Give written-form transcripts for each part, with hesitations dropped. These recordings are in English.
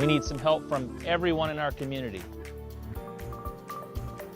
We need some help from everyone in our community.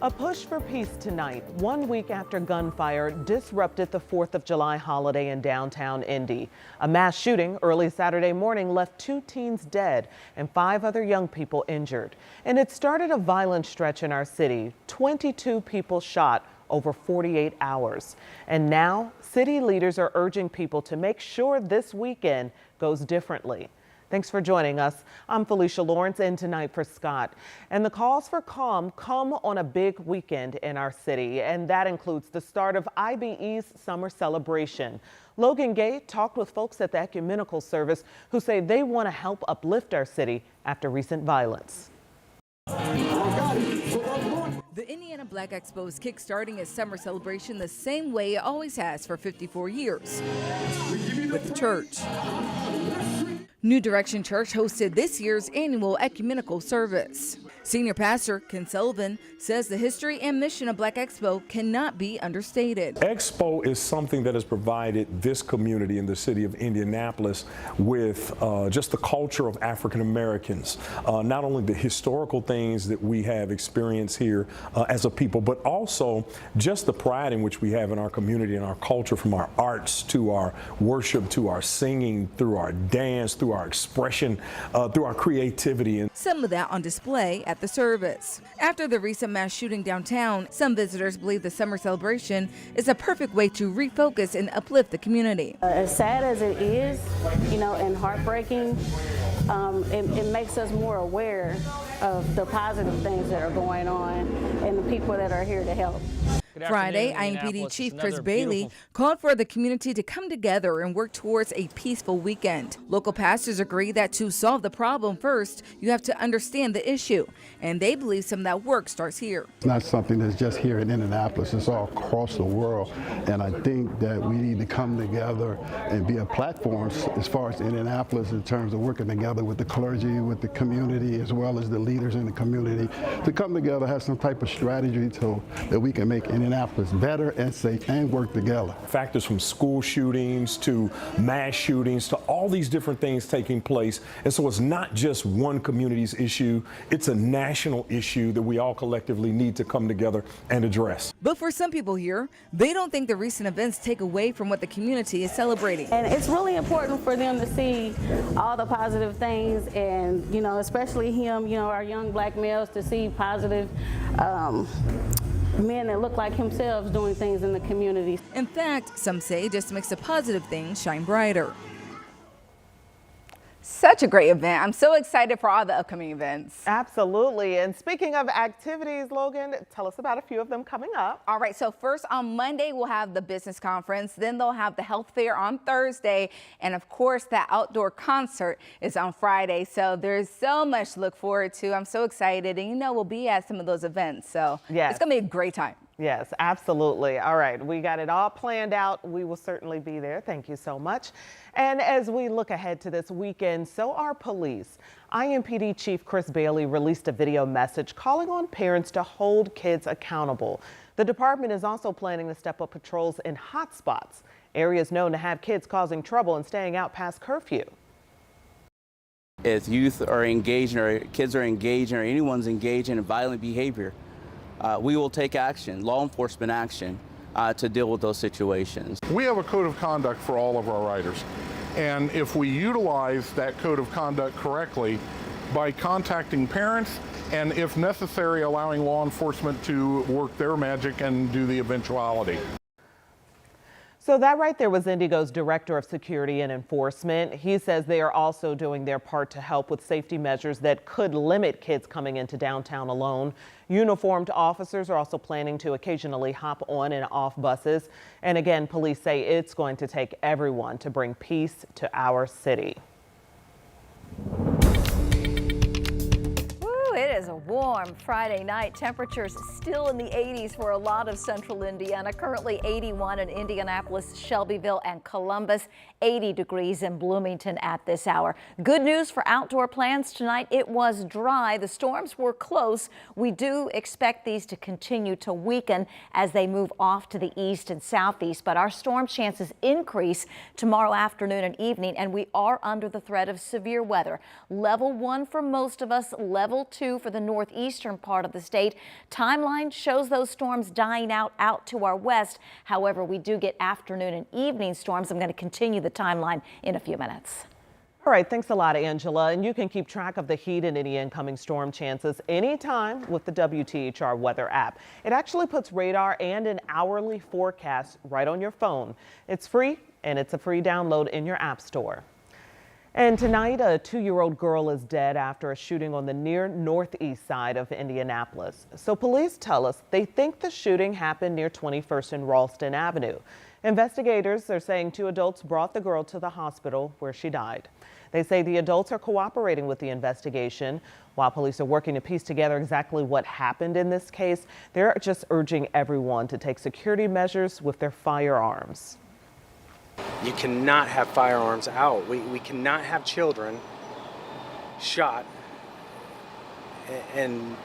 A push for peace tonight, 1 week after gunfire disrupted the 4th of July holiday in downtown Indy. A mass shooting early Saturday morning left 2 teens dead and 5 other young people injured. And it started a violent stretch in our city. 22 people shot over 48 hours. And now city leaders are urging people to make sure this weekend goes differently. Thanks for joining us. I'm Felicia Lawrence in tonight for Scott. And the calls for calm come on a big weekend in our city, and that includes the start of IBE's summer celebration. Logan Gay talked with folks at the Ecumenical Service who say they want to help uplift our city after recent violence. The Indiana Black Expo is kickstarting its summer celebration the same way it always has for 54 years, with the church. New Direction Church hosted this year's annual ecumenical service. Senior pastor Ken Sullivan says the history and mission of Black Expo cannot be understated. Expo is something that has provided this community in the city of Indianapolis with just the culture of African Americans, not only the historical things that we have experienced here as a people, but also just the pride in which we have in our community and our culture, from our arts to our worship to our singing, through our dance, through our expression, through our creativity. Some of that on display at the service. After the recent mass shooting downtown, some visitors believe the summer celebration is a perfect way to refocus and uplift the community. As sad as it is, and heartbreaking, it makes us more aware of the positive things that are going on and the people that are here to help. Friday, IMPD Chief Chris Bailey called for the community to come together and work towards a peaceful weekend. Local pastors agree that to solve the problem first, you have to understand the issue, and they believe some of that work starts here. It's not something that's just here in Indianapolis, it's all across the world, and I think that we need to come together and be a platform as far as Indianapolis in terms of working together with the clergy, with the community, as well as the leaders in the community, to come together, have some type of strategy that we can make Indianapolis better and safe and work together. Factors from school shootings to mass shootings to all these different things taking place. And so it's not just one community's issue, it's a national issue that we all collectively need to come together and address. But for some people here, they don't think the recent events take away from what the community is celebrating. And it's really important for them to see all the positive things, and especially him, our young black males, to see positive men that look like himself doing things in the community. In fact, some say it just makes the positive things shine brighter. Such a great event. I'm so excited for all the upcoming events. Absolutely. And speaking of activities, Logan, tell us about a few of them coming up. All right, so first on Monday, we'll have the business conference. Then they'll have the health fair on Thursday. And of course, that outdoor concert is on Friday. So there's so much to look forward to. I'm so excited. And we'll be at some of those events. So yes, it's going to be a great time. Yes, absolutely. All right, we got it all planned out. We will certainly be there. Thank you so much. And as we look ahead to this weekend, so are police. IMPD Chief Chris Bailey released a video message calling on parents to hold kids accountable. The department is also planning to step up patrols in hot spots, areas known to have kids causing trouble and staying out past curfew. If youth are engaged or kids are engaged or anyone's engaged in violent behavior, we will take action, law enforcement action, to deal with those situations. We have a code of conduct for all of our riders, and if we utilize that code of conduct correctly by contacting parents and, if necessary, allowing law enforcement to work their magic and do the eventuality. So that right there was Indigo's Director of Security and Enforcement. He says they are also doing their part to help with safety measures that could limit kids coming into downtown alone. Uniformed officers are also planning to occasionally hop on and off buses. And again, police say it's going to take everyone to bring peace to our city. It is warm. warm Friday night. Temperatures still in the 80s for a lot of central Indiana. Currently 81 in Indianapolis, Shelbyville, and Columbus. 80 degrees in Bloomington at this hour. Good news for outdoor plans tonight. It was dry. The storms were close. We do expect these to continue to weaken as they move off to the east and southeast, but our storm chances increase tomorrow afternoon and evening, and we are under the threat of severe weather. Level 1 for most of us, level 2 for the northeastern part of the state. Timeline shows those storms dying out to our west. However, we do get afternoon and evening storms. I'm going to continue the timeline in a few minutes. All right, thanks a lot, Angela. And you can keep track of the heat and any incoming storm chances anytime with the WTHR weather app. It actually puts radar and an hourly forecast right on your phone. It's free and it's a free download in your app store. And tonight, a 2-year-old girl is dead after a shooting on the near northeast side of Indianapolis. So police tell us they think the shooting happened near 21st and Ralston Avenue. Investigators are saying 2 adults brought the girl to the hospital where she died. They say the adults are cooperating with the investigation. While police are working to piece together exactly what happened in this case, they're just urging everyone to take security measures with their firearms. You cannot have firearms out. We cannot have children shot, and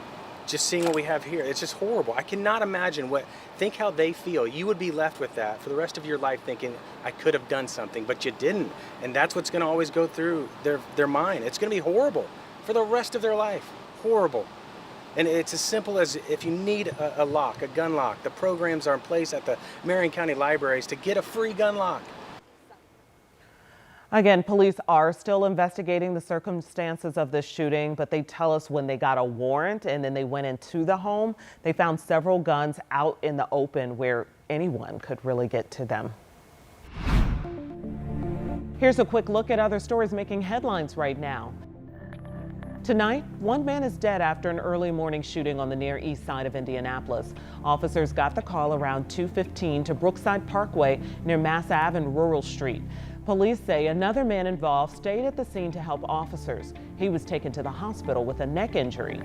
just seeing what we have here, it's just horrible. I cannot imagine think how they feel. You would be left with that for the rest of your life thinking, I could have done something, but you didn't. And that's what's gonna always go through their mind. It's gonna be horrible for the rest of their life, horrible. And it's as simple as if you need a lock, a gun lock, the programs are in place at the Marion County Libraries to get a free gun lock. Again, police are still investigating the circumstances of this shooting, but they tell us when they got a warrant and then they went into the home, they found several guns out in the open where anyone could really get to them. Here's a quick look at other stories making headlines right now. Tonight, 1 man is dead after an early morning shooting on the near east side of Indianapolis. Officers got the call around 2:15 to Brookside Parkway near Mass Ave and Rural Street. Police say another man involved stayed at the scene to help officers. He was taken to the hospital with a neck injury.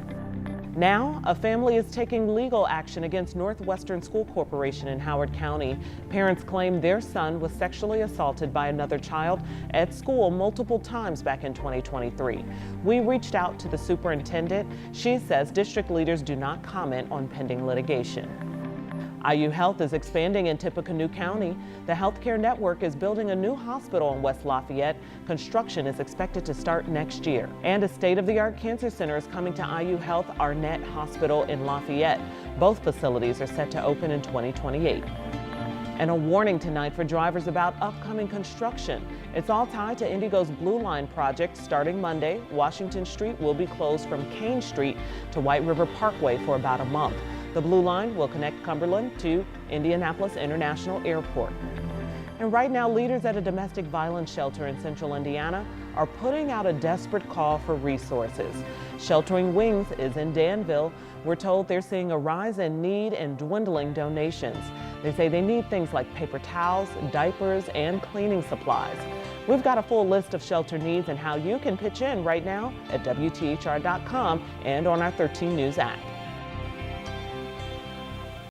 Now, a family is taking legal action against Northwestern School Corporation in Howard County. Parents claim their son was sexually assaulted by another child at school multiple times back in 2023. We reached out to the superintendent. She says district leaders do not comment on pending litigation. IU Health is expanding in Tippecanoe County. The healthcare network is building a new hospital in West Lafayette. Construction is expected to start next year. And a state-of-the-art cancer center is coming to IU Health Arnett Hospital in Lafayette. Both facilities are set to open in 2028. And a warning tonight for drivers about upcoming construction. It's all tied to Indigo's Blue Line project. Starting Monday, Washington Street will be closed from Kane Street to White River Parkway for about a month. The Blue Line will connect Cumberland to Indianapolis International Airport. And right now, leaders at a domestic violence shelter in central Indiana are putting out a desperate call for resources. Sheltering Wings is in Danville. We're told they're seeing a rise in need and dwindling donations. They say they need things like paper towels, diapers, and cleaning supplies. We've got a full list of shelter needs and how you can pitch in right now at WTHR.com and on our 13 News app.